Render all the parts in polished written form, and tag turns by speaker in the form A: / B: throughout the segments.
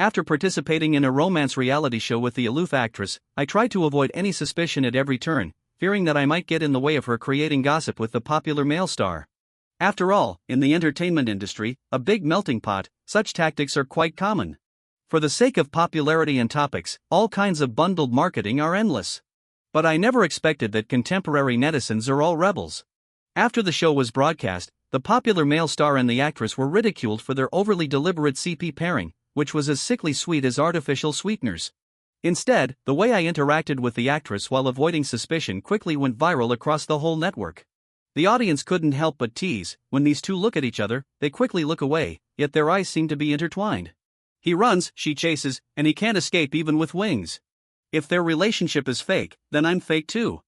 A: After participating in a romance reality show with the aloof actress, I tried to avoid any suspicion at every turn, fearing that I might get in the way of her creating gossip with the popular male star. After all, in the entertainment industry, a big melting pot, such tactics are quite common. For the sake of popularity and topics, all kinds of bundled marketing are endless. But I never expected that contemporary netizens are all rebels. After the show was broadcast, the popular male star and the actress were ridiculed for their overly deliberate CP pairing, which was as sickly sweet as artificial sweeteners. Instead, the way I interacted with the actress while avoiding suspicion quickly went viral across the whole network. The audience couldn't help but tease, when these two look at each other, they quickly look away, yet their eyes seem to be intertwined. He runs, she chases, and he can't escape even with wings. If their relationship is fake, then I'm fake too.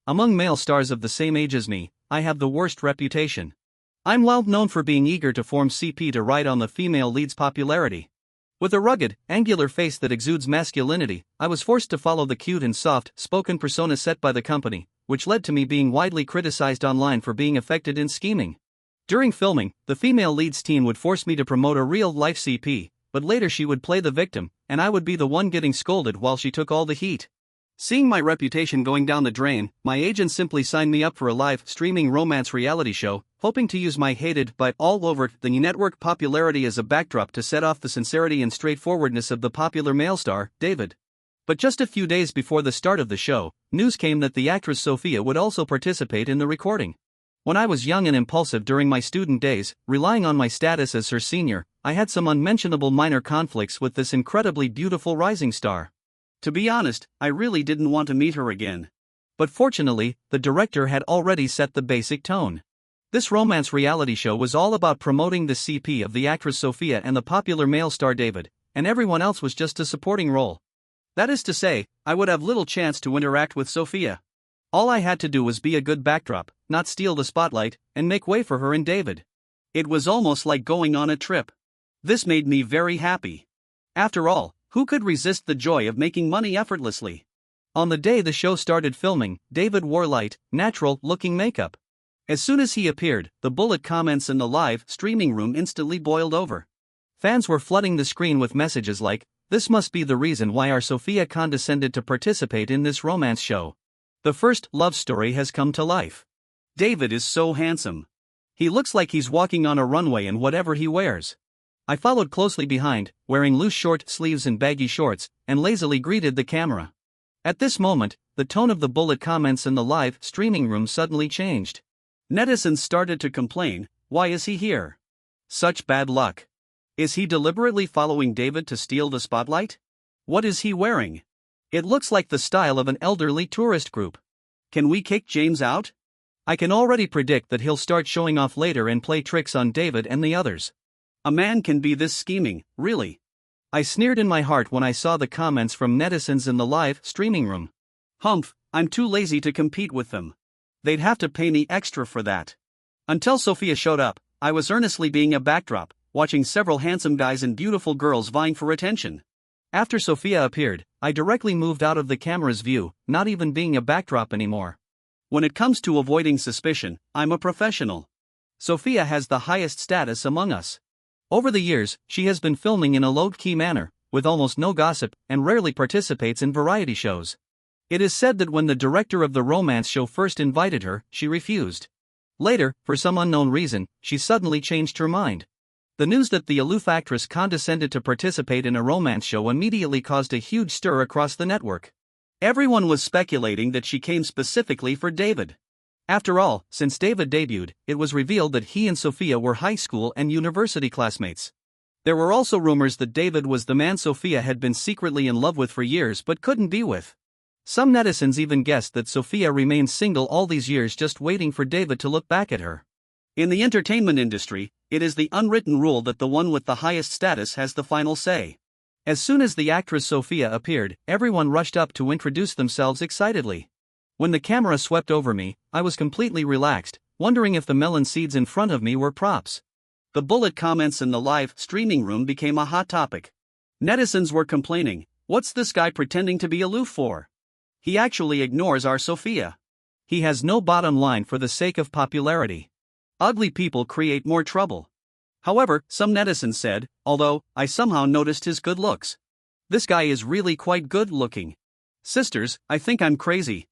A: Among male stars of the same age as me, I have the worst reputation. I'm well known for being eager to form CP to ride on the female lead's popularity. With a rugged, angular face that exudes masculinity, I was forced to follow the cute and soft-spoken persona set by the company, which led to me being widely criticized online for being affected in scheming. During filming, the female lead's team would force me to promote a real-life CP, but later she would play the victim, and I would be the one getting scolded while she took all the heat. Seeing my reputation going down the drain, my agent simply signed me up for a live streaming romance reality show, hoping to use my hated but all over the network popularity as a backdrop to set off the sincerity and straightforwardness of the popular male star, David. But just a few days before the start of the show, news came that the actress Sophia would also participate in the recording. When I was young and impulsive during my student days, relying on my status as her senior, I had some unmentionable minor conflicts with this incredibly beautiful rising star. To be honest, I really didn't want to meet her again. But fortunately, the director had already set the basic tone. This romance reality show was all about promoting the CP of the actress Sophia and the popular male star David, and everyone else was just a supporting role. That is to say, I would have little chance to interact with Sophia. All I had to do was be a good backdrop, not steal the spotlight, and make way for her and David. It was almost like going on a trip. This made me very happy. After all, who could resist the joy of making money effortlessly? On the day the show started filming, David wore light, natural-looking makeup. As soon as he appeared, the bullet comments in the live streaming room instantly boiled over. Fans were flooding the screen with messages like, "This must be the reason why our Sophia condescended to participate in this romance show. The first love story has come to life. David is so handsome. He looks like he's walking on a runway in whatever he wears." I followed closely behind, wearing loose short sleeves and baggy shorts, and lazily greeted the camera. At this moment, the tone of the bullet comments in the live streaming room suddenly changed. Netizens started to complain, "Why is he here? Such bad luck. Is he deliberately following David to steal the spotlight? What is he wearing? It looks like the style of an elderly tourist group. Can we kick James out? I can already predict that he'll start showing off later and play tricks on David and the others. A man can be this scheming, really." I sneered in my heart when I saw the comments from netizens in the live streaming room. Humph, I'm too lazy to compete with them. They'd have to pay me extra for that. Until Sophia showed up, I was earnestly being a backdrop, watching several handsome guys and beautiful girls vying for attention. After Sophia appeared, I directly moved out of the camera's view, not even being a backdrop anymore. When it comes to avoiding suspicion, I'm a professional. Sophia has the highest status among us. Over the years, she has been filming in a low-key manner, with almost no gossip, and rarely participates in variety shows. It is said that when the director of the romance show first invited her, she refused. Later, for some unknown reason, she suddenly changed her mind. The news that the aloof actress condescended to participate in a romance show immediately caused a huge stir across the network. Everyone was speculating that she came specifically for David. After all, since David debuted, it was revealed that he and Sophia were high school and university classmates. There were also rumors that David was the man Sophia had been secretly in love with for years but couldn't be with. Some netizens even guessed that Sophia remained single all these years just waiting for David to look back at her. In the entertainment industry, it is the unwritten rule that the one with the highest status has the final say. As soon as the actress Sophia appeared, everyone rushed up to introduce themselves excitedly. When the camera swept over me, I was completely relaxed, wondering if the melon seeds in front of me were props. The bullet comments in the live streaming room became a hot topic. Netizens were complaining, "What's this guy pretending to be aloof for? He actually ignores our Sophia. He has no bottom line for the sake of popularity. Ugly people create more trouble." However, some netizens said, although, I somehow noticed his good looks. This guy is really quite good looking. Sisters, I think I'm crazy.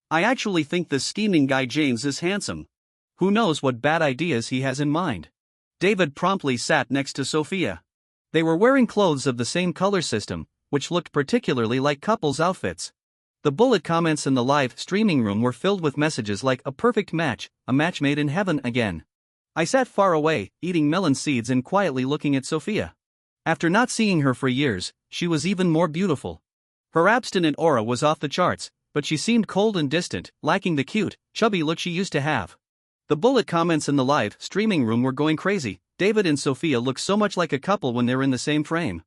A: I actually think this scheming guy James is handsome. Who knows what bad ideas he has in mind. David promptly sat next to Sophia. They were wearing clothes of the same color system, which looked particularly like couples' outfits. The bullet comments in the live streaming room were filled with messages like a perfect match, a match made in heaven again. I sat far away, eating melon seeds and quietly looking at Sophia. After not seeing her for years, she was even more beautiful. Her abstinent aura was off the charts, but she seemed cold and distant, lacking the cute, chubby look she used to have. The bullet comments in the live streaming room were going crazy. David and Sophia look so much like a couple when they're in the same frame.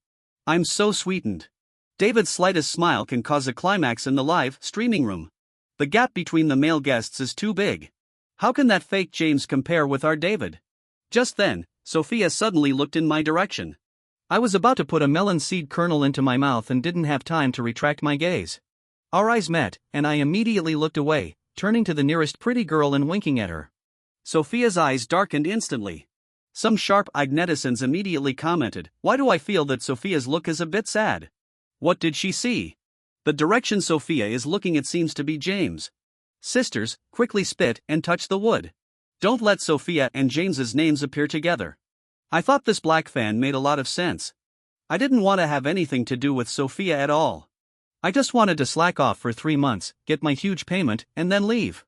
A: I'm so sweetened. David's slightest smile can cause a climax in the live streaming room. The gap between the male guests is too big. How can that fake James compare with our David? Just then, Sophia suddenly looked in my direction. I was about to put a melon seed kernel into my mouth and didn't have time to retract my gaze. Our eyes met, and I immediately looked away, turning to the nearest pretty girl and winking at her. Sophia's eyes darkened instantly. Some sharp-eyed netizens immediately commented, "Why do I feel that Sophia's look is a bit sad?" What did she see? The direction Sophia is looking it seems to be James. Sisters, quickly spit and touch the wood. Don't let Sophia and James's names appear together. I thought this black fan made a lot of sense. I didn't want to have anything to do with Sophia at all. I just wanted to slack off for 3 months, get my huge payment, and then leave.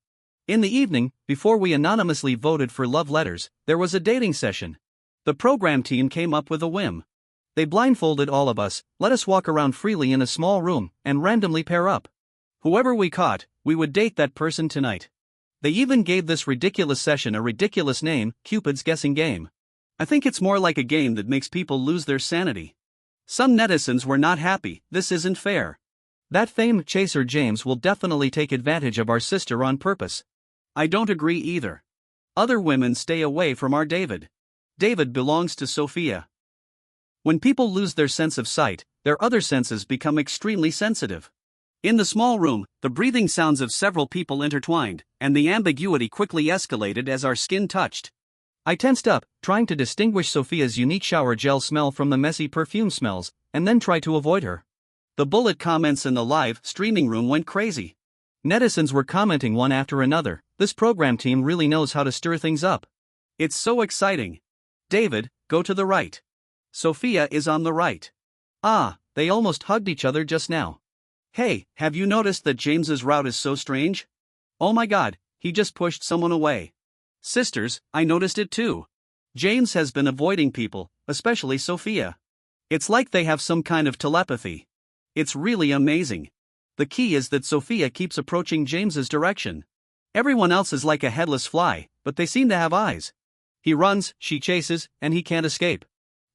A: In the evening, before we anonymously voted for love letters, there was a dating session. The program team came up with a whim. They blindfolded all of us, let us walk around freely in a small room, and randomly pair up. Whoever we caught, we would date that person tonight. They even gave this ridiculous session a ridiculous name, Cupid's Guessing Game. I think it's more like a game that makes people lose their sanity. Some netizens were not happy. This isn't fair. That famed chaser James will definitely take advantage of our sister on purpose. I don't agree either. Other women stay away from our David. David belongs to Sophia. When people lose their sense of sight, their other senses become extremely sensitive. In the small room, the breathing sounds of several people intertwined, and the ambiguity quickly escalated as our skin touched. I tensed up, trying to distinguish Sophia's unique shower gel smell from the messy perfume smells, and then try to avoid her. The bullet comments in the live streaming room went crazy. Netizens were commenting one after another, "This program team really knows how to stir things up. It's so exciting. David, go to the right. Sophia is on the right. Ah, they almost hugged each other just now. Hey, have you noticed that James's route is so strange? Oh my god, he just pushed someone away. Sisters, I noticed it too. James has been avoiding people, especially Sophia. It's like they have some kind of telepathy. It's really amazing. The key is that Sophia keeps approaching James's direction. Everyone else is like a headless fly, but they seem to have eyes. He runs, she chases, and he can't escape.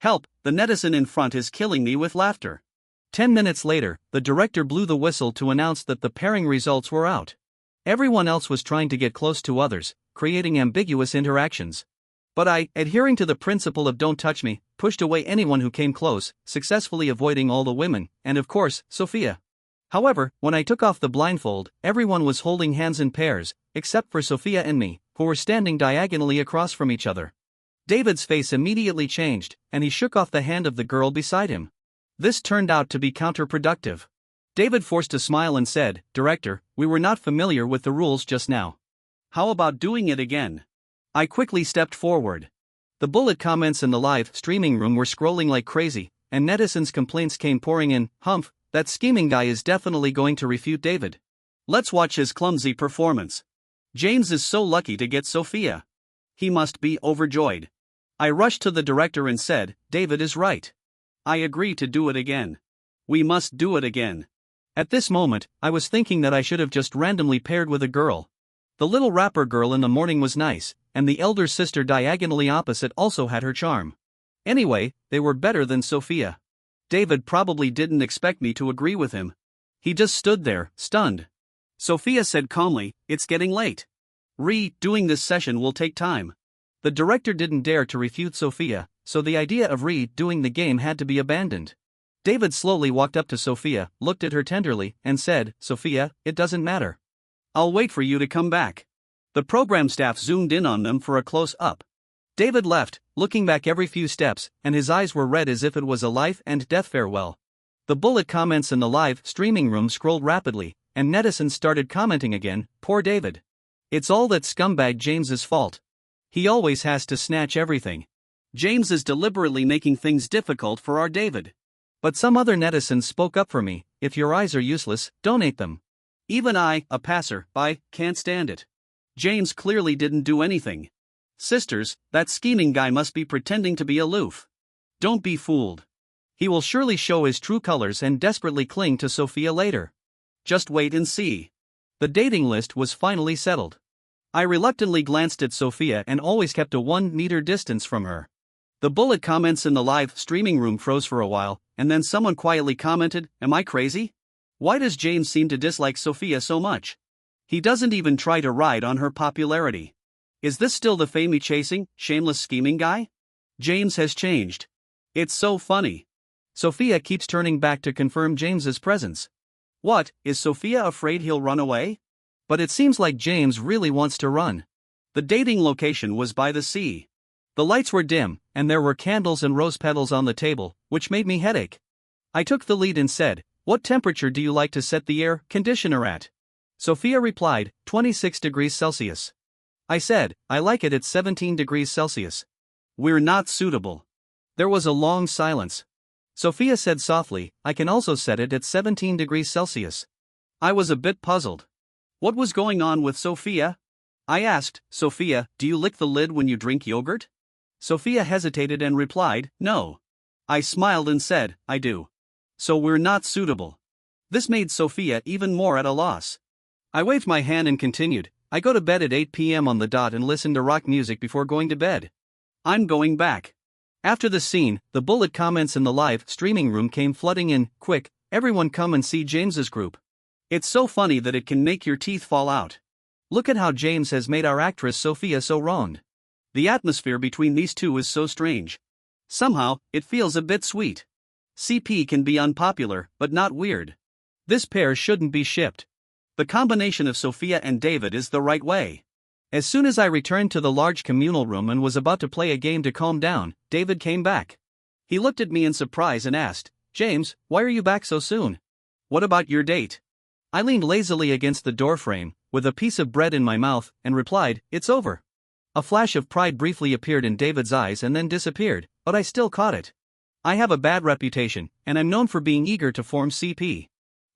A: Help, the netizen in front is killing me with laughter." 10 minutes later, the director blew the whistle to announce that the pairing results were out. Everyone else was trying to get close to others, creating ambiguous interactions. But I, adhering to the principle of don't touch me, pushed away anyone who came close, successfully avoiding all the women, and of course, Sophia. However, when I took off the blindfold, everyone was holding hands in pairs, except for Sophia and me, who were standing diagonally across from each other. David's face immediately changed, and he shook off the hand of the girl beside him. This turned out to be counterproductive. David forced a smile and said, "Director, we were not familiar with the rules just now. How about doing it again?" I quickly stepped forward. The bullet comments in the live streaming room were scrolling like crazy, and netizens' complaints came pouring in. "Humph, that scheming guy is definitely going to refute David. Let's watch his clumsy performance. James is so lucky to get Sophia. He must be overjoyed." I rushed to the director and said, "David is right. I agree to do it again. We must do it again." At this moment, I was thinking that I should have just randomly paired with a girl. The little rapper girl in the morning was nice, and the elder sister diagonally opposite also had her charm. Anyway, they were better than Sophia. David probably didn't expect me to agree with him. He just stood there, stunned. Sophia said calmly, "It's getting late. Doing this session will take time." The director didn't dare to refute Sophia, so the idea of doing the game had to be abandoned. David slowly walked up to Sophia, looked at her tenderly, and said, "Sophia, it doesn't matter. I'll wait for you to come back." The program staff zoomed in on them for a close-up. David left, looking back every few steps, and his eyes were red as if it was a life and death farewell. The bullet comments in the live streaming room scrolled rapidly, and netizens started commenting again, "Poor David. It's all that scumbag James's fault. He always has to snatch everything. James is deliberately making things difficult for our David." But some other netizens spoke up for me. "If your eyes are useless, donate them. Even I, a passer-by, can't stand it. James clearly didn't do anything. Sisters, that scheming guy must be pretending to be aloof. Don't be fooled. He will surely show his true colors and desperately cling to Sophia later. Just wait and see." The dating list was finally settled. I reluctantly glanced at Sophia and always kept a 1-meter distance from her. The bullet comments in the live streaming room froze for a while, and then someone quietly commented, "Am I crazy? Why does James seem to dislike Sophia so much? He doesn't even try to ride on her popularity. Is this still the fame chasing, shameless scheming guy? James has changed. It's so funny." Sophia keeps turning back to confirm James's presence. What, is Sophia afraid he'll run away? But it seems like James really wants to run. The dating location was by the sea. The lights were dim, and there were candles and rose petals on the table, which made me headache. I took the lead and said, "What temperature do you like to set the air conditioner at?" Sophia replied, 26 degrees Celsius. I said, "I like it at 17 degrees Celsius. We're not suitable." There was a long silence. Sophia said softly, "I can also set it at 17 degrees Celsius." I was a bit puzzled. What was going on with Sophia? I asked, "Sophia, do you lick the lid when you drink yogurt?" Sophia hesitated and replied, "No." I smiled and said, "I do. So we're not suitable." This made Sophia even more at a loss. I waved my hand and continued, "I go to bed at 8 p.m. on the dot and listen to rock music before going to bed. I'm going back." After the scene, the bullet comments in the live streaming room came flooding in. "Quick, everyone come and see James's group. It's so funny that it can make your teeth fall out. Look at how James has made our actress Sophia so wronged. The atmosphere between these two is so strange. Somehow, it feels a bit sweet. CP can be unpopular, but not weird. This pair shouldn't be shipped. The combination of Sophia and David is the right way." As soon as I returned to the large communal room and was about to play a game to calm down, David came back. He looked at me in surprise and asked, "James, why are you back so soon? What about your date?" I leaned lazily against the doorframe, with a piece of bread in my mouth, and replied, "It's over." A flash of pride briefly appeared in David's eyes and then disappeared, but I still caught it. I have a bad reputation, and I'm known for being eager to form CP.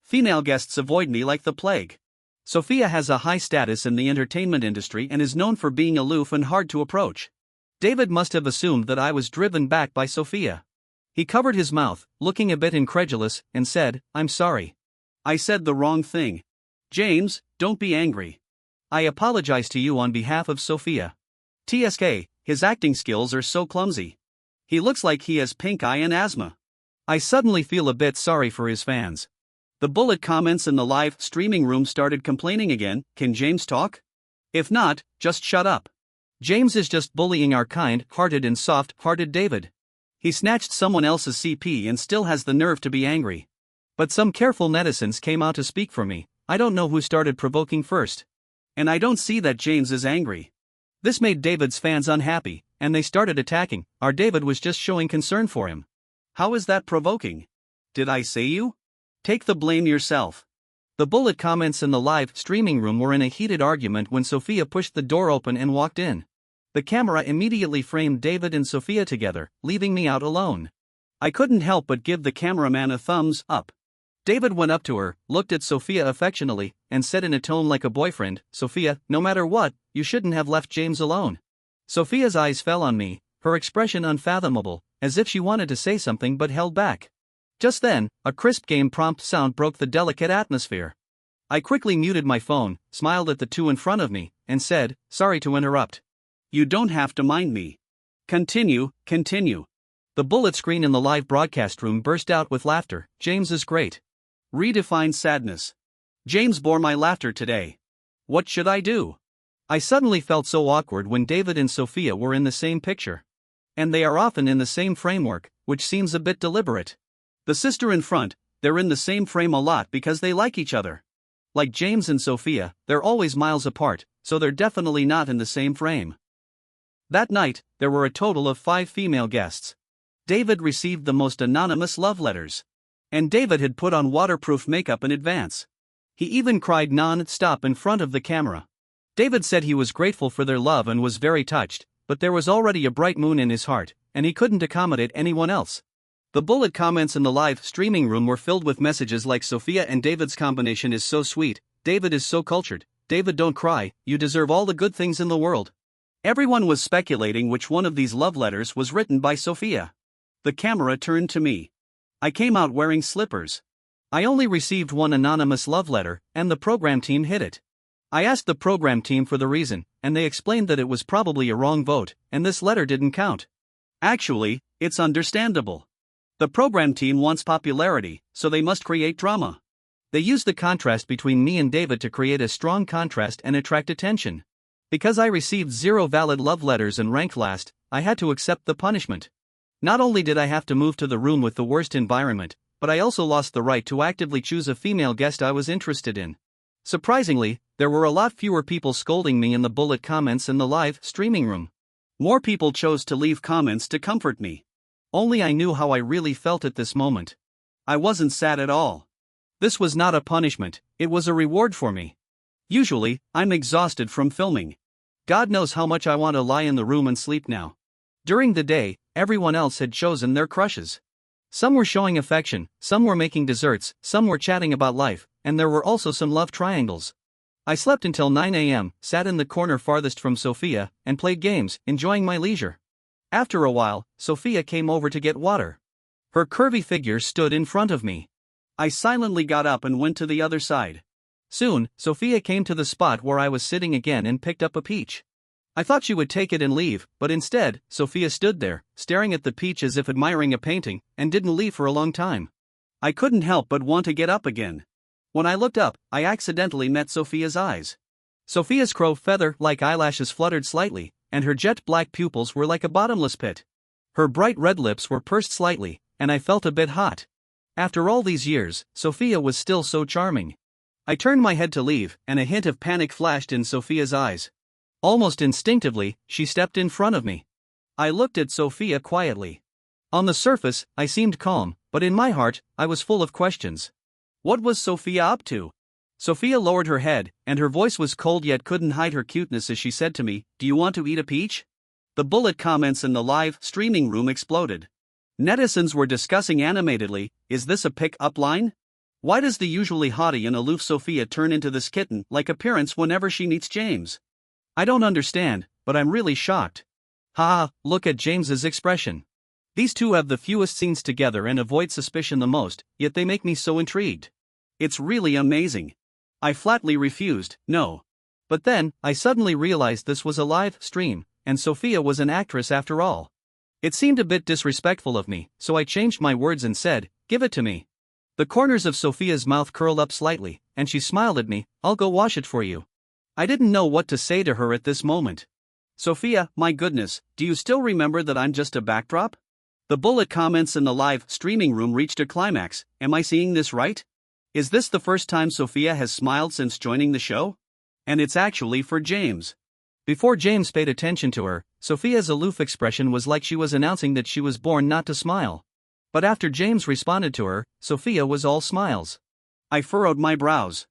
A: Female guests avoid me like the plague. Sophia has a high status in the entertainment industry and is known for being aloof and hard to approach. David must have assumed that I was driven back by Sophia. He covered his mouth, looking a bit incredulous, and said, "I'm sorry. I said the wrong thing. James, don't be angry. I apologize to you on behalf of Sophia. TSK, his acting skills are so clumsy. He looks like he has pink eye and asthma." I suddenly feel a bit sorry for his fans. The bullet comments in the live streaming room started complaining again. "Can James talk? If not, just shut up. James is just bullying our kind-hearted and soft-hearted David. He snatched someone else's CP and still has the nerve to be angry." But some careful netizens came out to speak for me. I don't know who started provoking first. And I don't see that James is angry. This made David's fans unhappy, and they started attacking. Our David was just showing concern for him. How is that provoking? Did I say you? Take the blame yourself. The bullet comments in the live streaming room were in a heated argument when Sophia pushed the door open and walked in. The camera immediately framed David and Sophia together, leaving me out alone. I couldn't help but give the cameraman a thumbs up. David went up to her, looked at Sophia affectionately, and said in a tone like a boyfriend, "Sophia, no matter what, you shouldn't have left James alone." Sophia's eyes fell on me, her expression unfathomable, as if she wanted to say something but held back. Just then, a crisp game prompt sound broke the delicate atmosphere. I quickly muted my phone, smiled at the two in front of me, and said, "Sorry to interrupt." "You don't have to mind me. Continue." The bullet screen in the live broadcast room burst out with laughter. "James is great. Redefine sadness. James bore my laughter today. What should I do?" I suddenly felt so awkward when David and Sophia were in the same picture. And they are often in the same framework, which seems a bit deliberate. The sister in front, they're in the same frame a lot because they like each other. Like James and Sophia, they're always miles apart, so they're definitely not in the same frame. That night, there were a total of 5 female guests. David received the most anonymous love letters. And David had put on waterproof makeup in advance. He even cried non-stop in front of the camera. David said he was grateful for their love and was very touched, but there was already a bright moon in his heart, and he couldn't accommodate anyone else. The bullet comments in the live streaming room were filled with messages like Sophia and David's combination is so sweet, David is so cultured, David don't cry, you deserve all the good things in the world. Everyone was speculating which one of these love letters was written by Sophia. The camera turned to me. I came out wearing slippers. I only received one anonymous love letter, and the program team hid it. I asked the program team for the reason, and they explained that it was probably a wrong vote, and this letter didn't count. Actually, it's understandable. The program team wants popularity, so they must create drama. They used the contrast between me and David to create a strong contrast and attract attention. Because I received 0 valid love letters and ranked last, I had to accept the punishment. Not only did I have to move to the room with the worst environment, but I also lost the right to actively choose a female guest I was interested in. Surprisingly, there were a lot fewer people scolding me in the bullet comments in the live streaming room. More people chose to leave comments to comfort me. Only I knew how I really felt at this moment. I wasn't sad at all. This was not a punishment, it was a reward for me. Usually, I'm exhausted from filming. God knows how much I want to lie in the room and sleep now. During the day, everyone else had chosen their crushes. Some were showing affection, some were making desserts, some were chatting about life, and there were also some love triangles. I slept until 9 a.m., sat in the corner farthest from Sophia, and played games, enjoying my leisure. After a while, Sophia came over to get water. Her curvy figure stood in front of me. I silently got up and went to the other side. Soon, Sophia came to the spot where I was sitting again and picked up a peach. I thought she would take it and leave, but instead, Sophia stood there, staring at the peach as if admiring a painting, and didn't leave for a long time. I couldn't help but want to get up again. When I looked up, I accidentally met Sophia's eyes. Sophia's crow-feather-like eyelashes fluttered slightly, and her jet-black pupils were like a bottomless pit. Her bright red lips were pursed slightly, and I felt a bit hot. After all these years, Sophia was still so charming. I turned my head to leave, and a hint of panic flashed in Sophia's eyes. Almost instinctively, she stepped in front of me. I looked at Sophia quietly. On the surface, I seemed calm, but in my heart, I was full of questions. What was Sophia up to? Sophia lowered her head, and her voice was cold yet couldn't hide her cuteness as she said to me, "Do you want to eat a peach?" The bullet comments in the live streaming room exploded. Netizens were discussing animatedly, is this a pick-up line? Why does the usually haughty and aloof Sophia turn into this kitten-like appearance whenever she meets James? I don't understand, but I'm really shocked. Haha, look at James's expression. These two have the fewest scenes together and avoid suspicion the most, yet they make me so intrigued. It's really amazing. I flatly refused, no. But then, I suddenly realized this was a live stream, and Sophia was an actress after all. It seemed a bit disrespectful of me, so I changed my words and said, "Give it to me." The corners of Sophia's mouth curled up slightly, and she smiled at me, "I'll go wash it for you." I didn't know what to say to her at this moment. Sophia, my goodness, do you still remember that I'm just a backdrop? The bullet comments in the live streaming room reached a climax. Am I seeing this right? Is this the first time Sophia has smiled since joining the show? And it's actually for James. Before James paid attention to her, Sophia's aloof expression was like she was announcing that she was born not to smile. But after James responded to her, Sophia was all smiles. I furrowed my brows.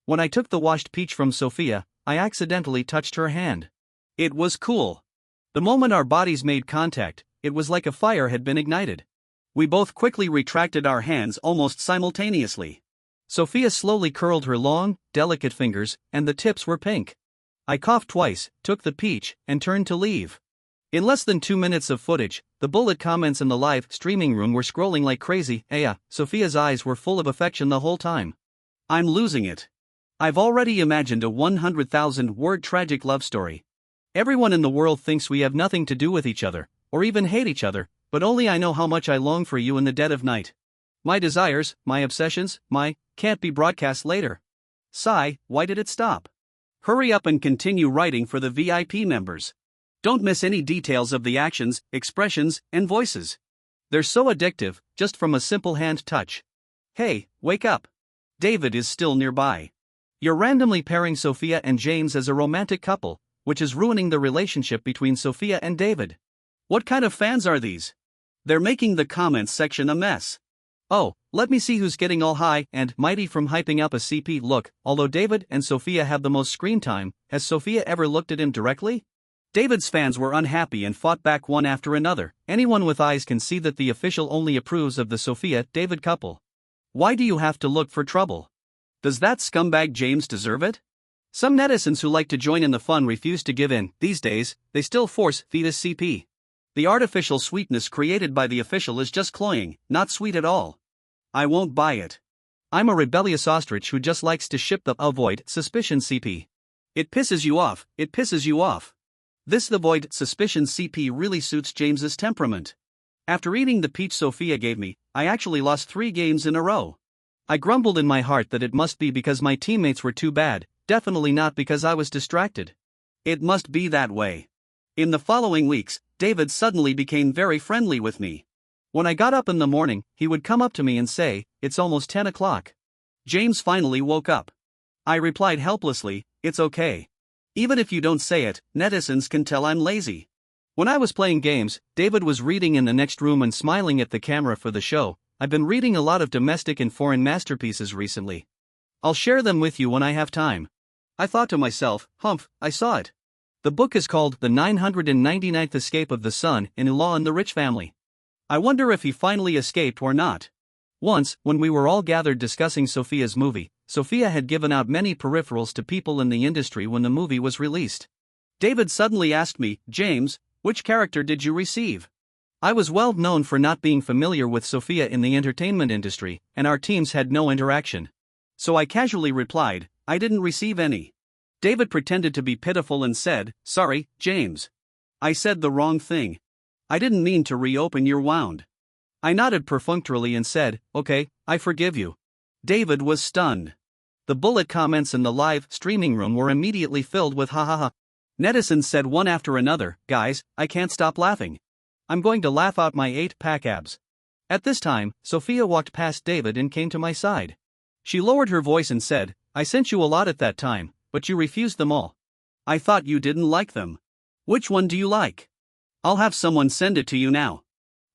A: When I took the washed peach from Sophia, I accidentally touched her hand. It was cool. The moment our bodies made contact, it was like a fire had been ignited. We both quickly retracted our hands almost simultaneously. Sophia slowly curled her long, delicate fingers, and the tips were pink. I coughed twice, took the peach, and turned to leave. In less than 2 minutes of footage, the bullet comments in the live streaming room were scrolling like crazy. Sophia's eyes were full of affection the whole time. I'm losing it. I've already imagined a 100,000-word tragic love story. Everyone in the world thinks we have nothing to do with each other, or even hate each other, but only I know how much I long for you in the dead of night. My desires, my obsessions, can't be broadcast later. Sigh, why did it stop? Hurry up and continue writing for the VIP members. Don't miss any details of the actions, expressions, and voices. They're so addictive, just from a simple hand touch. Hey, wake up. David is still nearby. You're randomly pairing Sophia and James as a romantic couple, which is ruining the relationship between Sophia and David. What kind of fans are these? They're making the comments section a mess. Oh, let me see who's getting all high and mighty from hyping up a CP. Look, although David and Sophia have the most screen time, has Sophia ever looked at him directly? David's fans were unhappy and fought back one after another. Anyone with eyes can see that the official only approves of the Sophia-David couple. Why do you have to look for trouble? Does that scumbag James deserve it? Some netizens who like to join in the fun refuse to give in. These days, they still force feed us CP. The artificial sweetness created by the official is just cloying, not sweet at all. I won't buy it. I'm a rebellious ostrich who just likes to ship the avoid suspicion CP. It pisses you off, it pisses you off. This avoid suspicion CP really suits James's temperament. After eating the peach Sophia gave me, I actually lost 3 games in a row. I grumbled in my heart that it must be because my teammates were too bad, definitely not because I was distracted. It must be that way. In the following weeks, David suddenly became very friendly with me. When I got up in the morning, he would come up to me and say, "It's almost 10 o'clock. James finally woke up." I replied helplessly, "It's okay. Even if you don't say it, netizens can tell I'm lazy." When I was playing games, David was reading in the next room and smiling at the camera for the show. I've been reading a lot of domestic and foreign masterpieces recently. I'll share them with you when I have time. I thought to myself, humph, I saw it. The book is called The 999th Escape of the Son-in-Law and the Rich Family. I wonder if he finally escaped or not. Once, when we were all gathered discussing Sophia's movie, Sophia had given out many peripherals to people in the industry when the movie was released. David suddenly asked me, "James, which character did you receive?" I was well known for not being familiar with Sophia in the entertainment industry, and our teams had no interaction. So I casually replied, "I didn't receive any." David pretended to be pitiful and said, "Sorry, James. I said the wrong thing. I didn't mean to reopen your wound." I nodded perfunctorily and said, "Okay, I forgive you." David was stunned. The bullet comments in the live streaming room were immediately filled with ha ha ha. Netizens said one after another, "Guys, I can't stop laughing. I'm going to laugh out my 8-pack abs." At this time, Sophia walked past David and came to my side. She lowered her voice and said, "I sent you a lot at that time, but you refused them all. I thought you didn't like them. Which one do you like? I'll have someone send it to you now."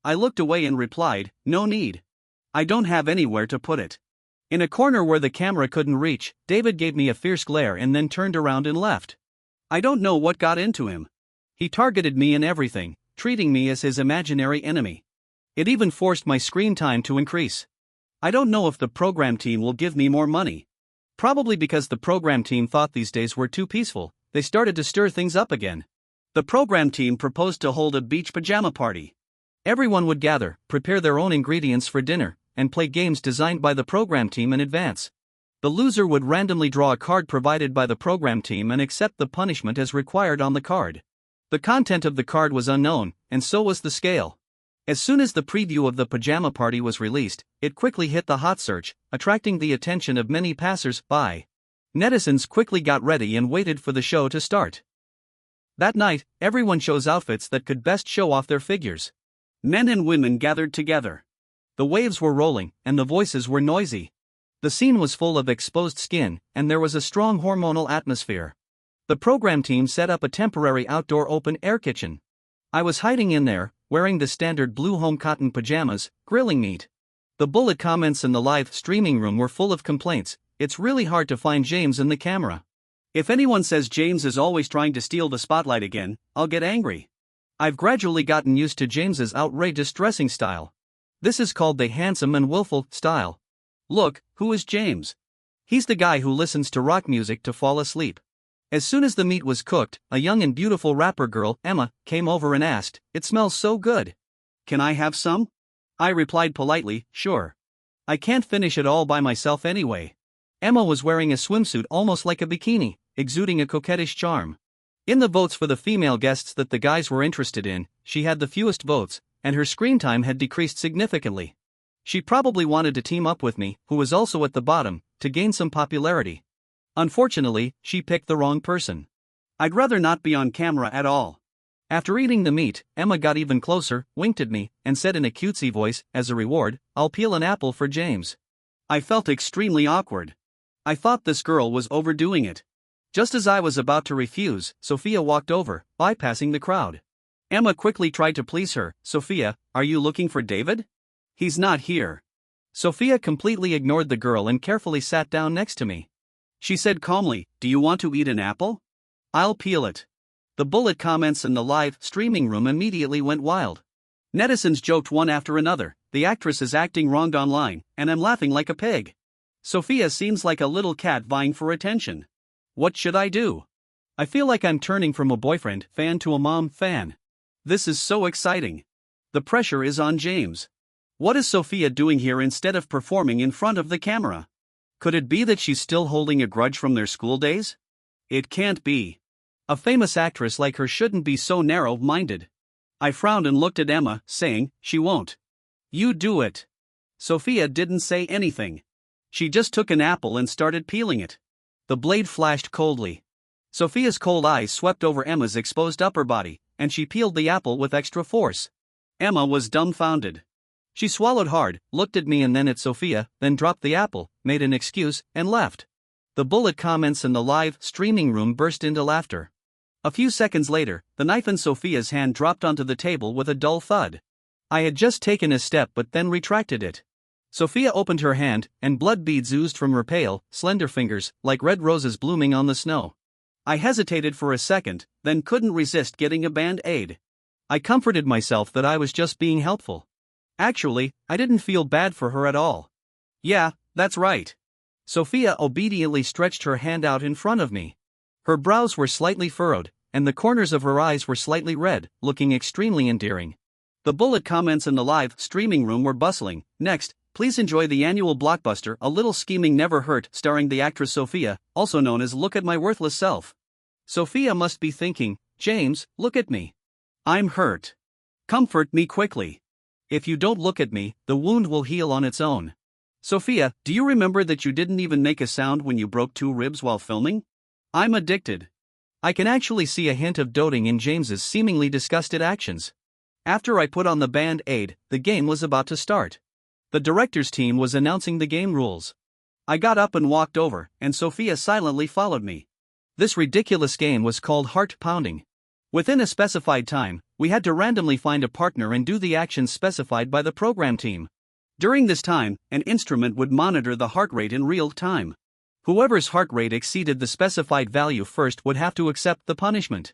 A: I looked away and replied, "No need. I don't have anywhere to put it." In a corner where the camera couldn't reach, David gave me a fierce glare and then turned around and left. I don't know what got into him. He targeted me in everything, treating me as his imaginary enemy. It even forced my screen time to increase. I don't know if the program team will give me more money. Probably because the program team thought these days were too peaceful, they started to stir things up again. The program team proposed to hold a beach pajama party. Everyone would gather, prepare their own ingredients for dinner, and play games designed by the program team in advance. The loser would randomly draw a card provided by the program team and accept the punishment as required on the card. The content of the card was unknown, and so was the scale. As soon as the preview of the pajama party was released, it quickly hit the hot search, attracting the attention of many passers-by. Netizens quickly got ready and waited for the show to start. That night, everyone chose outfits that could best show off their figures. Men and women gathered together. The waves were rolling, and the voices were noisy. The scene was full of exposed skin, and there was a strong hormonal atmosphere. The program team set up a temporary outdoor open-air kitchen. I was hiding in there, wearing the standard blue home cotton pajamas, grilling meat. The bullet comments in the live streaming room were full of complaints. "It's really hard to find James in the camera. If anyone says James is always trying to steal the spotlight again, I'll get angry." I've gradually gotten used to James's outrageous dressing style. This is called the handsome and willful style. Look, who is James? He's the guy who listens to rock music to fall asleep. As soon as the meat was cooked, a young and beautiful rapper girl, Emma, came over and asked, "It smells so good. Can I have some?" I replied politely, "Sure. I can't finish it all by myself anyway." Emma was wearing a swimsuit almost like a bikini, exuding a coquettish charm. In the votes for the female guests that the guys were interested in, she had the fewest votes, and her screen time had decreased significantly. She probably wanted to team up with me, who was also at the bottom, to gain some popularity. Unfortunately, she picked the wrong person. I'd rather not be on camera at all. After eating the meat, Emma got even closer, winked at me, and said in a cutesy voice, "As a reward, I'll peel an apple for James." I felt extremely awkward. I thought this girl was overdoing it. Just as I was about to refuse, Sophia walked over, bypassing the crowd. Emma quickly tried to please her. Sophia, are you looking for David? He's not here. Sophia completely ignored the girl and carefully sat down next to me. She said calmly, do you want to eat an apple? I'll peel it. The bullet comments in the live streaming room immediately went wild. Netizens joked one after another, the actress is acting wrong online, and I'm laughing like a pig. Sophia seems like a little cat vying for attention. What should I do? I feel like I'm turning from a boyfriend fan to a mom fan. This is so exciting. The pressure is on James. What is Sophia doing here instead of performing in front of the camera? Could it be that she's still holding a grudge from their school days? It can't be. A famous actress like her shouldn't be so narrow-minded. I frowned and looked at Emma, saying, she won't. You do it. Sophia didn't say anything. She just took an apple and started peeling it. The blade flashed coldly. Sophia's cold eyes swept over Emma's exposed upper body, and she peeled the apple with extra force. Emma was dumbfounded. She swallowed hard, looked at me and then at Sophia, then dropped the apple, made an excuse, and left. The bullet comments in the live streaming room burst into laughter. A few seconds later, the knife in Sophia's hand dropped onto the table with a dull thud. I had just taken a step but then retracted it. Sophia opened her hand, and blood beads oozed from her pale, slender fingers, like red roses blooming on the snow. I hesitated for a second, then couldn't resist getting a band-aid. I comforted myself that I was just being helpful. Actually, I didn't feel bad for her at all. Yeah, that's right. Sophia obediently stretched her hand out in front of me. Her brows were slightly furrowed, and the corners of her eyes were slightly red, looking extremely endearing. The bullet comments in the live streaming room were bustling. Next, please enjoy the annual blockbuster A Little Scheming Never Hurt, starring the actress Sophia, also known as Look at My Worthless Self. Sophia must be thinking, James, look at me. I'm hurt. Comfort me quickly. If you don't look at me, the wound will heal on its own. Sophia, do you remember that you didn't even make a sound when you broke 2 ribs while filming? I'm addicted. I can actually see a hint of doting in James's seemingly disgusted actions. After I put on the band-aid, the game was about to start. The director's team was announcing the game rules. I got up and walked over, and Sophia silently followed me. This ridiculous game was called heart pounding. Within a specified time, we had to randomly find a partner and do the actions specified by the program team. During this time, an instrument would monitor the heart rate in real time. Whoever's heart rate exceeded the specified value first would have to accept the punishment.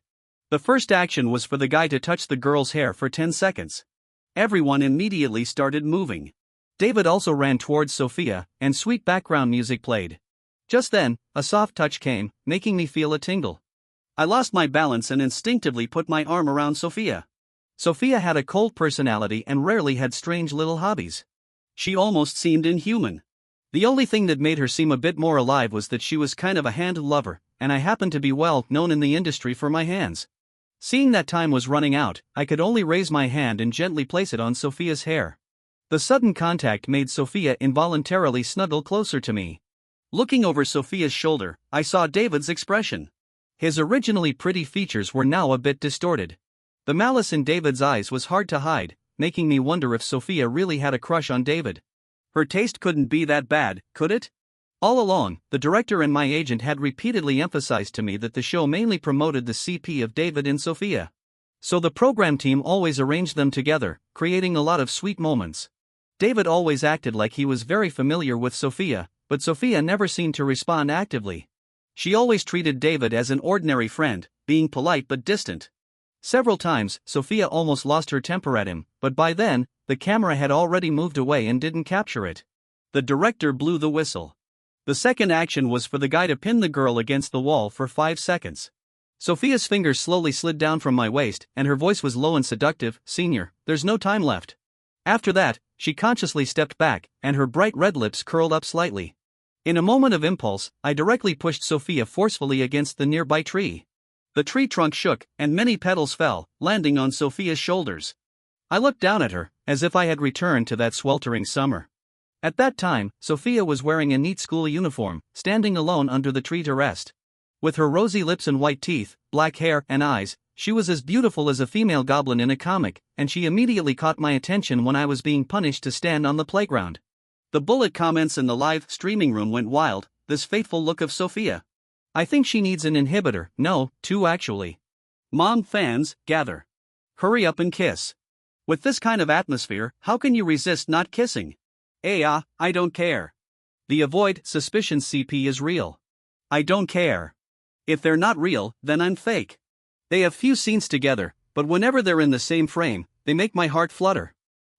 A: The first action was for the guy to touch the girl's hair for 10 seconds. Everyone immediately started moving. David also ran towards Sophia, and sweet background music played. Just then, a soft touch came, making me feel a tingle. I lost my balance and instinctively put my arm around Sophia. Sophia had a cold personality and rarely had strange little hobbies. She almost seemed inhuman. The only thing that made her seem a bit more alive was that she was kind of a hand lover, and I happened to be well known in the industry for my hands. Seeing that time was running out, I could only raise my hand and gently place it on Sophia's hair. The sudden contact made Sophia involuntarily snuggle closer to me. Looking over Sophia's shoulder, I saw David's expression. His originally pretty features were now a bit distorted. The malice in David's eyes was hard to hide, making me wonder if Sophia really had a crush on David. Her taste couldn't be that bad, could it? All along, the director and my agent had repeatedly emphasized to me that the show mainly promoted the CP of David and Sophia. So the program team always arranged them together, creating a lot of sweet moments. David always acted like he was very familiar with Sophia, but Sophia never seemed to respond actively. She always treated David as an ordinary friend, being polite but distant. Several times, Sophia almost lost her temper at him, but by then, the camera had already moved away and didn't capture it. The director blew the whistle. The second action was for the guy to pin the girl against the wall for 5 seconds. Sophia's fingers slowly slid down from my waist, and her voice was low and seductive. Senior, there's no time left. After that, she consciously stepped back, and her bright red lips curled up slightly. In a moment of impulse, I directly pushed Sophia forcefully against the nearby tree. The tree trunk shook, and many petals fell, landing on Sophia's shoulders. I looked down at her, as if I had returned to that sweltering summer. At that time, Sophia was wearing a neat school uniform, standing alone under the tree to rest. With her rosy lips and white teeth, black hair and eyes, she was as beautiful as a female goblin in a comic, and she immediately caught my attention when I was being punished to stand on the playground. The bullet comments in the live streaming room went wild. This fateful look of Sophia. I think she needs an inhibitor, no, two actually. Mom fans, gather. Hurry up and kiss. With this kind of atmosphere, how can you resist not kissing? I don't care. The avoid suspicion CP is real. I don't care. If they're not real, then I'm fake. They have few scenes together, but whenever they're in the same frame, they make my heart flutter.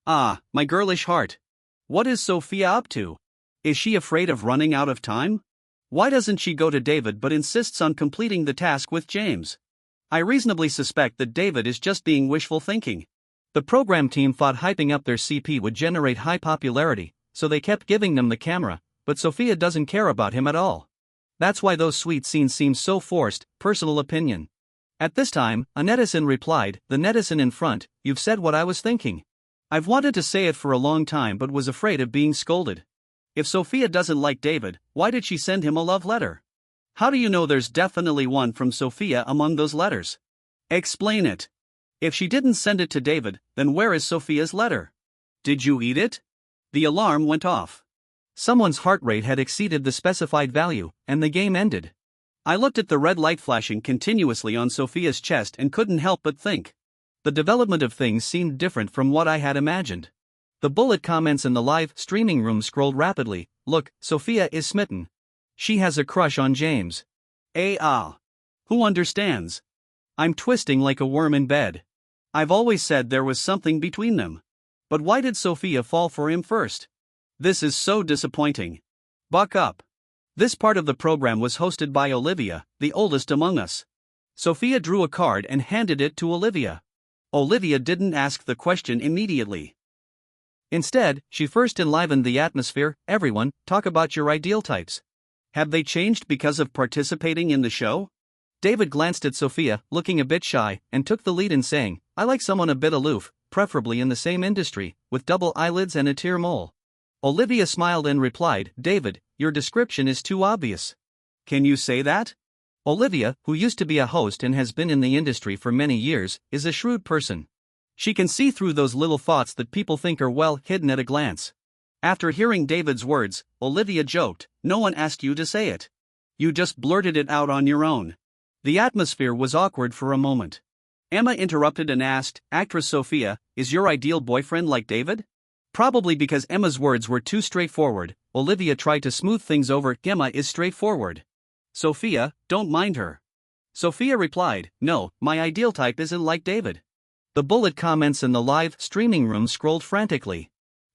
A: Ah, my girlish heart. What is Sophia up to? Is she afraid of running out of time? Why doesn't she go to David but insists on completing the task with James? I reasonably suspect that David is just being wishful thinking. The program team thought hyping up their CP would generate high popularity, so they kept giving them the camera, but Sophia doesn't care about him at all. That's why those sweet scenes seem so forced. Personal opinion. At this time, a netizen replied, the netizen in front, you've said what I was thinking. I've wanted to say it for a long time but was afraid of being scolded. If Sophia doesn't like David, why did she send him a love letter? How do you know there's definitely one from Sophia among those letters? Explain it. If she didn't send it to David, then where is Sophia's letter? Did you eat it? The alarm went off. Someone's heart rate had exceeded the specified value, and the game ended. I looked at the red light flashing continuously on Sophia's chest and couldn't help but think. The development of things seemed different from what I had imagined. The bullet comments in the live streaming room scrolled rapidly. Look, Sophia is smitten. She has a crush on James. Who understands? I'm twisting like a worm in bed. I've always said there was something between them. But why did Sophia fall for him first? This is so disappointing. Buck up. This part of the program was hosted by Olivia, the oldest among us. Sophia drew a card and handed it to Olivia. Olivia didn't ask the question immediately. Instead, she first enlivened the atmosphere. Everyone, talk about your ideal types. Have they changed because of participating in the show? David glanced at Sophia, looking a bit shy, and took the lead in saying, I like someone a bit aloof, preferably in the same industry, with double eyelids and a tear mole. Olivia smiled and replied, David, your description is too obvious. Can you say that? Olivia, who used to be a host and has been in the industry for many years, is a shrewd person. She can see through those little thoughts that people think are well hidden at a glance. After hearing David's words, Olivia joked, no one asked you to say it. You just blurted it out on your own. The atmosphere was awkward for a moment. Emma interrupted and asked, actress Sophia, is your ideal boyfriend like David? Probably because Emma's words were too straightforward, Olivia tried to smooth things over. Emma is straightforward. Sophia, don't mind her. Sophia replied, no, my ideal type isn't like David. The bullet comments in the live streaming room scrolled frantically.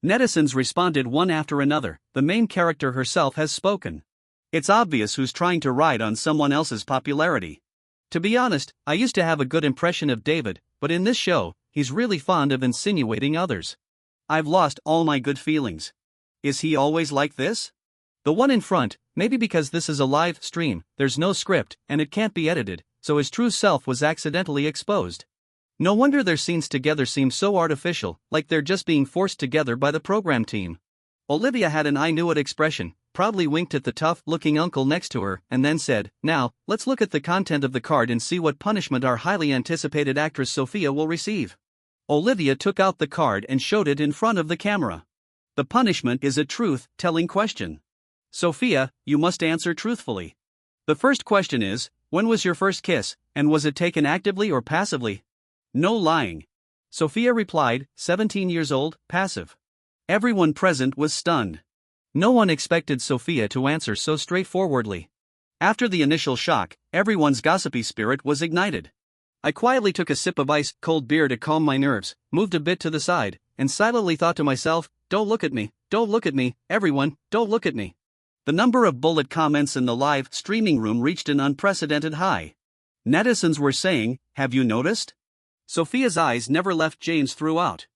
A: Netizens responded one after another. The main character herself has spoken. It's obvious who's trying to ride on someone else's popularity. To be honest, I used to have a good impression of David, but in this show, he's really fond of insinuating others. I've lost all my good feelings. Is he always like this? The one in front, maybe because this is a live stream, there's no script, and it can't be edited, so his true self was accidentally exposed. No wonder their scenes together seem so artificial, like they're just being forced together by the program team. Olivia had an I knew it expression, proudly winked at the tough-looking uncle next to her, and then said, now, let's look at the content of the card and see what punishment our highly anticipated actress Sophia will receive. Olivia took out the card and showed it in front of the camera. The punishment is a truth-telling question. Sophia, you must answer truthfully. The first question is, when was your first kiss, and was it taken actively or passively? No lying. Sophia replied, 17 years old, passive. Everyone present was stunned. No one expected Sophia to answer so straightforwardly. After the initial shock, everyone's gossipy spirit was ignited. I quietly took a sip of ice-cold beer to calm my nerves, moved a bit to the side, and silently thought to myself, don't look at me, everyone, don't look at me. The number of bullet comments in the live streaming room reached an unprecedented high. Netizens were saying, have you noticed? Sophia's eyes never left James throughout.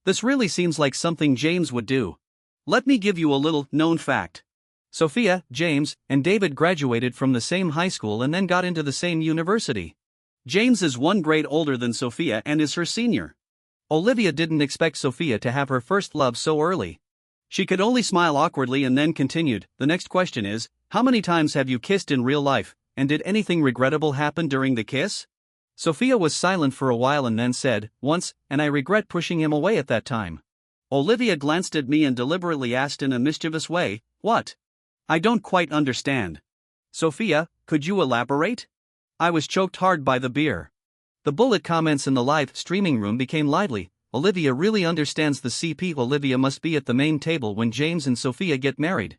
A: This really seems like something James would do. Let me give you a little known fact. Sophia, James, and David graduated from the same high school and then got into the same university. James is 1 grade older than Sophia and is her senior. Olivia didn't expect Sophia to have her first love so early. She could only smile awkwardly and then continued, the next question is, how many times have you kissed in real life, and did anything regrettable happen during the kiss? Sophia was silent for a while and then said, once, and I regret pushing him away at that time. Olivia glanced at me and deliberately asked in a mischievous way, what? I don't quite understand. Sophia, Could you elaborate? I was choked hard by the beer. The bullet comments in the live streaming room became lively. Olivia really understands the CP. Olivia must be at the main table when James and Sophia get married.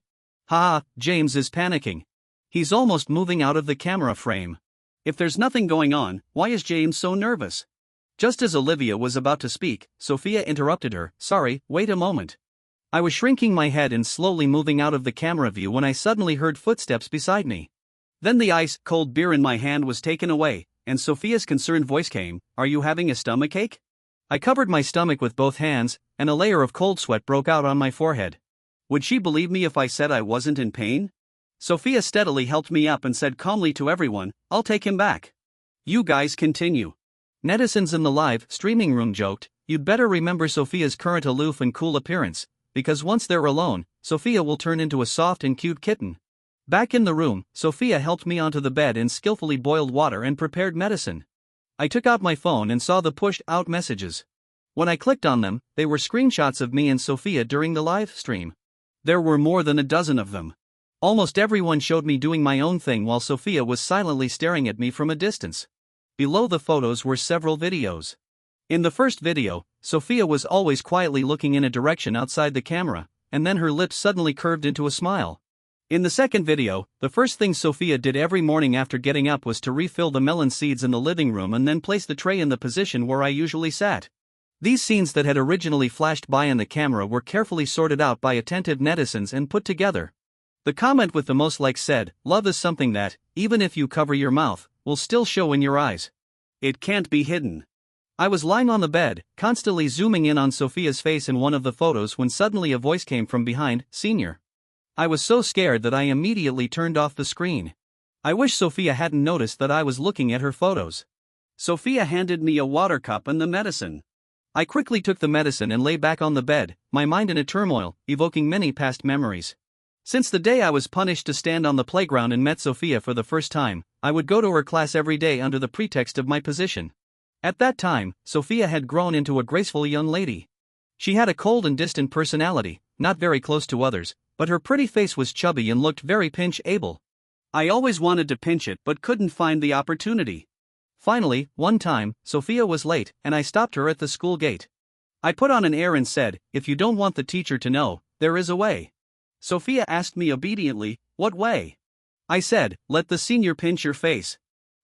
A: Ha, James is panicking. He's almost moving out of the camera frame. If there's nothing going on, why is James so nervous? Just as Olivia was about to speak, Sophia interrupted her. Sorry, wait a moment. I was shrinking my head and slowly moving out of the camera view when I suddenly heard footsteps beside me. Then the ice-cold beer in my hand was taken away, and Sophia's concerned voice came, Are you having a stomachache? I covered my stomach with both hands, and a layer of cold sweat broke out on my forehead. Would she believe me if I said I wasn't in pain? Sophia steadily helped me up and said calmly to everyone, I'll take him back. You guys continue. Netizens in the live streaming room joked, You'd better remember Sophia's current aloof and cool appearance, because once they're alone, Sophia will turn into a soft and cute kitten. Back in the room, Sophia helped me onto the bed and skillfully boiled water and prepared medicine. I took out my phone and saw the pushed-out messages. When I clicked on them, they were screenshots of me and Sophia during the live stream. There were more than a dozen of them. Almost everyone showed me doing my own thing while Sophia was silently staring at me from a distance. Below the photos were several videos. In the first video, Sophia was always quietly looking in a direction outside the camera, and then her lips suddenly curved into a smile. In the second video, the first thing Sophia did every morning after getting up was to refill the melon seeds in the living room and then place the tray in the position where I usually sat. These scenes that had originally flashed by on the camera were carefully sorted out by attentive netizens and put together. The comment with the most likes said, Love is something that, even if you cover your mouth, will still show in your eyes. It can't be hidden. I was lying on the bed, constantly zooming in on Sophia's face in one of the photos when suddenly a voice came from behind, Senior. I was so scared that I immediately turned off the screen. I wish Sophia hadn't noticed that I was looking at her photos. Sophia handed me a water cup and the medicine. I quickly took the medicine and lay back on the bed, my mind in a turmoil, evoking many past memories. Since the day I was punished to stand on the playground and met Sophia for the first time, I would go to her class every day under the pretext of my position. At that time, Sophia had grown into a graceful young lady. She had a cold and distant personality, not very close to others, but her pretty face was chubby and looked very pinch-able. I always wanted to pinch it but couldn't find the opportunity. Finally, one time, Sophia was late, and I stopped her at the school gate. I put on an air and said, If you don't want the teacher to know, there is a way. Sophia asked me obediently, What way? I said, Let the senior pinch your face.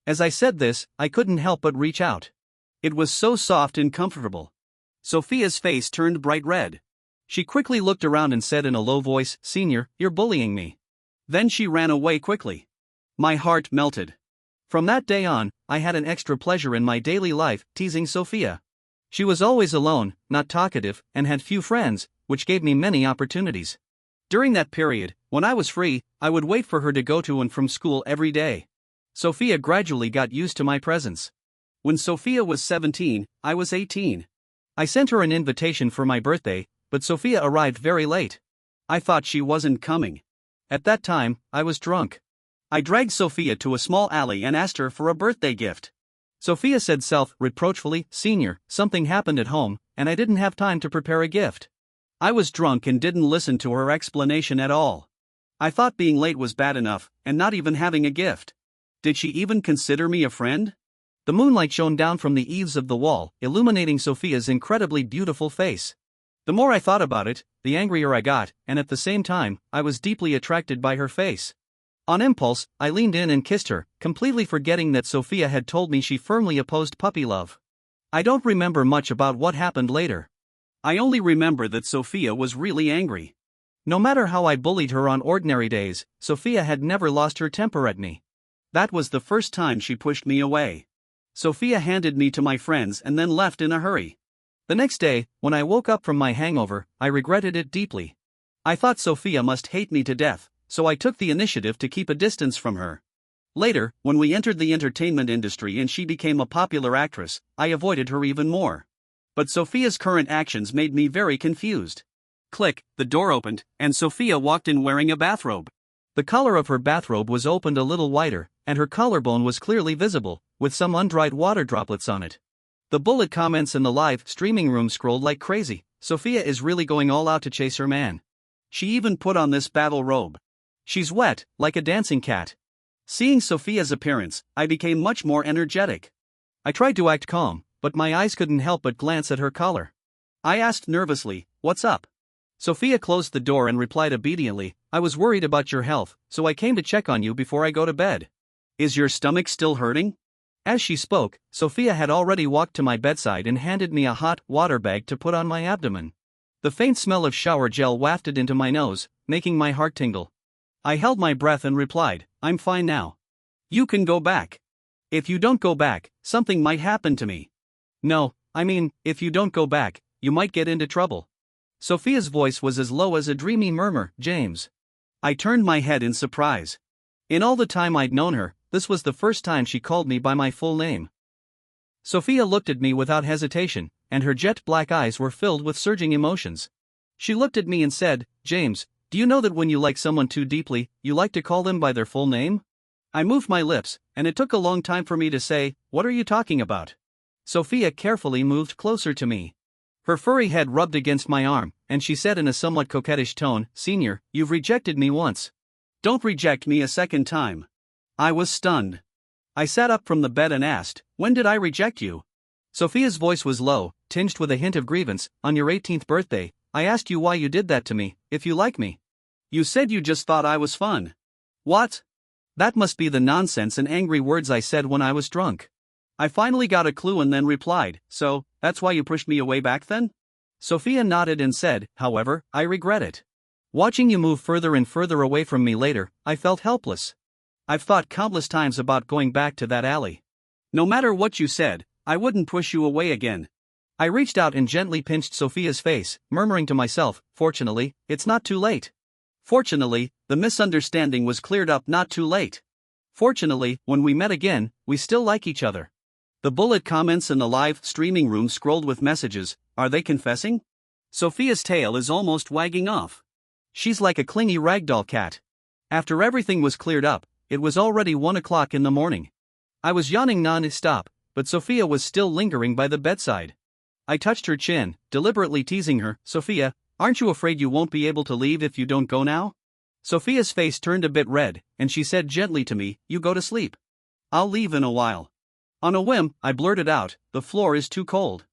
A: As I said this, I couldn't help but reach out. It was so soft and comfortable. Sophia's face turned bright red. She quickly looked around and said in a low voice, Senior, you're bullying me. Then she ran away quickly. My heart melted. From that day on, I had an extra pleasure in my daily life, teasing Sophia. She was always alone, not talkative, and had few friends, which gave me many opportunities. During that period, when I was free, I would wait for her to go to and from school every day. Sophia gradually got used to my presence. When Sophia was 17, I was 18. I sent her an invitation for my birthday, but Sophia arrived very late. I thought she wasn't coming. At that time, I was drunk. I dragged Sophia to a small alley and asked her for a birthday gift. Sophia said self-reproachfully, Senior, something happened at home, and I didn't have time to prepare a gift. I was drunk and didn't listen to her explanation at all. I thought being late was bad enough, and not even having a gift. Did she even consider me a friend? The moonlight shone down from the eaves of the wall, illuminating Sophia's incredibly beautiful face. The more I thought about it, the angrier I got, and at the same time, I was deeply attracted by her face. On impulse, I leaned in and kissed her, completely forgetting that Sophia had told me she firmly opposed puppy love. I don't remember much about what happened later. I only remember that Sophia was really angry. No matter how I bullied her on ordinary days, Sophia had never lost her temper at me. That was the first time she pushed me away. Sophia handed me to my friends and then left in a hurry. The next day, when I woke up from my hangover, I regretted it deeply. I thought Sophia must hate me to death, so I took the initiative to keep a distance from her. Later, when we entered the entertainment industry and she became a popular actress, I avoided her even more. But Sophia's current actions made me very confused. Click, the door opened, and Sophia walked in wearing a bathrobe. The collar of her bathrobe was opened a little wider, and her collarbone was clearly visible, with some undried water droplets on it. The bullet comments in the live streaming room scrolled like crazy. Sophia is really going all out to chase her man. She even put on this battle robe. She's wet, like a dancing cat. Seeing Sophia's appearance, I became much more energetic. I tried to act calm, but my eyes couldn't help but glance at her collar. I asked nervously, "What's up?" Sophia closed the door and replied obediently, "I was worried about your health, so I came to check on you before I go to bed." "Is your stomach still hurting?" As she spoke, Sophia had already walked to my bedside and handed me a hot water bag to put on my abdomen. The faint smell of shower gel wafted into my nose, making my heart tingle. I held my breath and replied, "I'm fine now. You can go back. If you don't go back, something might happen to me." "No, I mean, if you don't go back, you might get into trouble." Sophia's voice was as low as a dreamy murmur, "James." I turned my head in surprise. In all the time I'd known her, this was the first time she called me by my full name. Sophia looked at me without hesitation, and her jet black eyes were filled with surging emotions. She looked at me and said, "James, do you know that when you like someone too deeply, you like to call them by their full name?" I moved my lips, and it took a long time for me to say, "What are you talking about?" Sophia carefully moved closer to me. Her furry head rubbed against my arm, and she said in a somewhat coquettish tone, "Senior, you've rejected me once. Don't reject me a second time." I was stunned. I sat up from the bed and asked, "When did I reject you?" Sophia's voice was low, tinged with a hint of grievance. "On your 18th birthday, I asked you why you did that to me, if you like me. You said you just thought I was fun." "What?" That must be the nonsense and angry words I said when I was drunk. I finally got a clue and then replied, "So, that's why you pushed me away back then?" Sophia nodded and said, "However, I regret it. Watching you move further and further away from me later, I felt helpless. I've thought countless times about going back to that alley. No matter what you said, I wouldn't push you away again." I reached out and gently pinched Sophia's face, murmuring to myself, "Fortunately, it's not too late. Fortunately, the misunderstanding was cleared up not too late. Fortunately, when we met again, we still like each other." The bullet comments in the live streaming room scrolled with messages. Are they confessing? Sophia's tail is almost wagging off. She's like a clingy ragdoll cat. After everything was cleared up, it was already 1 o'clock in the morning. I was yawning non-stop, but Sophia was still lingering by the bedside. I touched her chin, deliberately teasing her. "Sophia, aren't you afraid you won't be able to leave if you don't go now?" Sophia's face turned a bit red, and she said gently to me, "You go to sleep. I'll leave in a while." On a whim, I blurted out, "The floor is too cold.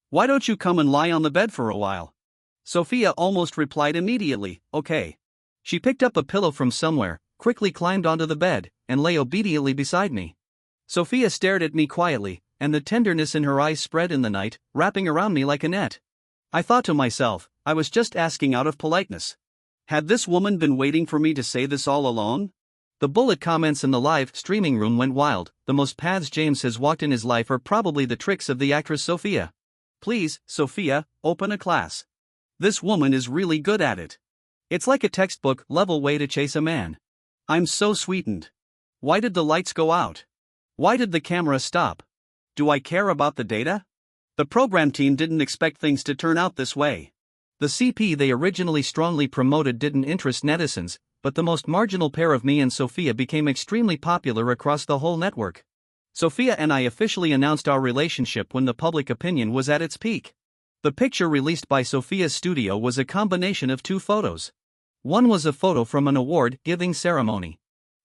A: Why don't you come and lie on the bed for a while?" Sophia almost replied immediately, "Okay." She picked up a pillow from somewhere, quickly climbed onto the bed, and lay obediently beside me. Sophia stared at me quietly, and the tenderness in her eyes spread in the night, wrapping around me like a net. I thought to myself, I was just asking out of politeness. Had this woman been waiting for me to say this all along? The bullet comments in the live streaming room went wild. "The most paths James has walked in his life are probably the tricks of the actress Sophia. Please, Sophia, open a class. This woman is really good at it. It's like a textbook level way to chase a man. I'm so sweetened. Why did the lights go out? Why did the camera stop? Do I care about the data?" The program team didn't expect things to turn out this way. The CP they originally strongly promoted didn't interest netizens, but the most marginal pair of me and Sophia became extremely popular across the whole network. Sophia and I officially announced our relationship when the public opinion was at its peak. The picture released by Sophia's studio was a combination of 2 photos. One was a photo from an award-giving ceremony.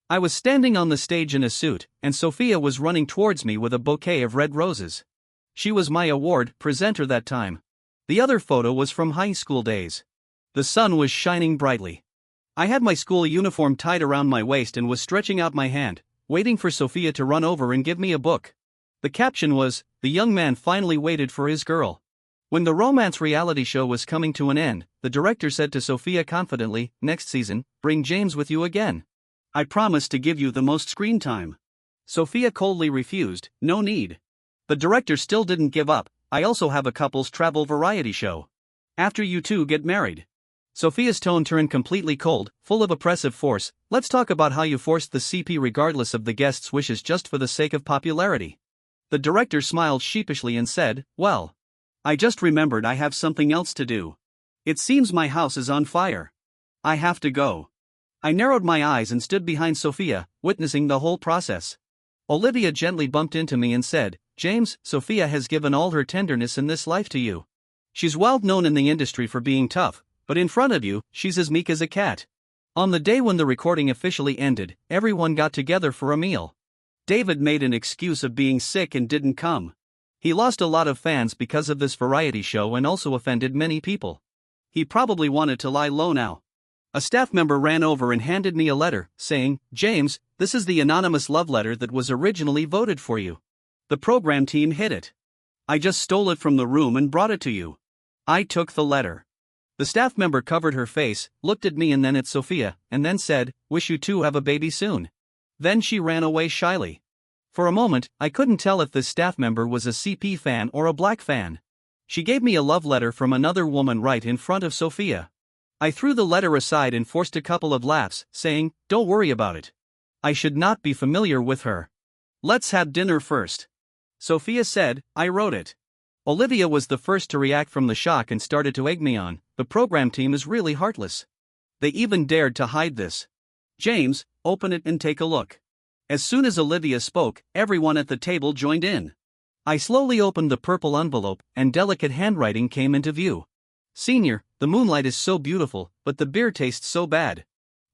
A: I was standing on the stage in a suit, and Sophia was running towards me with a bouquet of red roses. She was my award presenter that time. The other photo was from high school days. The sun was shining brightly. I had my school uniform tied around my waist and was stretching out my hand, waiting for Sophia to run over and give me a book. The caption was, "The young man finally waited for his girl." When the romance reality show was coming to an end, the director said to Sophia confidently, "Next season, bring James with you again. I promise to give you the most screen time." Sophia coldly refused, "No need." The director still didn't give up. "I also have a couples travel variety show. After you two get married." Sophia's tone turned completely cold, full of oppressive force. "Let's talk about how you forced the CP regardless of the guests' wishes just for the sake of popularity." The director smiled sheepishly and said, "Well, I just remembered I have something else to do. It seems my house is on fire. I have to go." I narrowed my eyes and stood behind Sophia, witnessing the whole process. Olivia gently bumped into me and said, "James, Sophia has given all her tenderness in this life to you. She's well known in the industry for being tough, but in front of you, she's as meek as a cat. On the day when the recording officially ended, everyone got together for a meal. David made an excuse of being sick and didn't come. He lost a lot of fans because of this variety show and also offended many people. He probably wanted to lie low now. A staff member ran over and handed me a letter, saying, "James, this is the anonymous love letter that was originally voted for you. The program team hid it. I just stole it from the room and brought it to you." I took the letter. The staff member covered her face, looked at me and then at Sophia, and then said, "Wish you two have a baby soon." Then she ran away shyly. For a moment, I couldn't tell if this staff member was a CP fan or a black fan. She gave me a love letter from another woman right in front of Sophia. I threw the letter aside and forced a couple of laughs, saying, "Don't worry about it. I should not be familiar with her. Let's have dinner first." Sophia said, "I wrote it." Olivia was the first to react from the shock and started to egg me on. The program team is really heartless. They even dared to hide this. "James, open it and take a look." As soon as Olivia spoke, everyone at the table joined in. I slowly opened the purple envelope, and delicate handwriting came into view. "Senior, the moonlight is so beautiful, but the beer tastes so bad.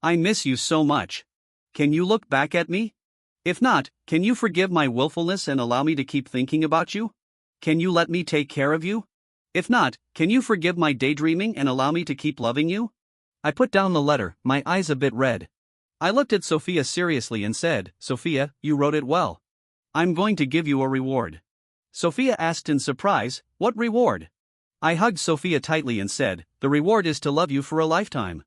A: I miss you so much. Can you look back at me? If not, can you forgive my willfulness and allow me to keep thinking about you? Can you let me take care of you? If not, can you forgive my daydreaming and allow me to keep loving you?" I put down the letter, my eyes a bit red. I looked at Sophia seriously and said, "Sophia, you wrote it well. I'm going to give you a reward." Sophia asked in surprise, "What reward?" I hugged Sophia tightly and said, "The reward is to love you for a lifetime."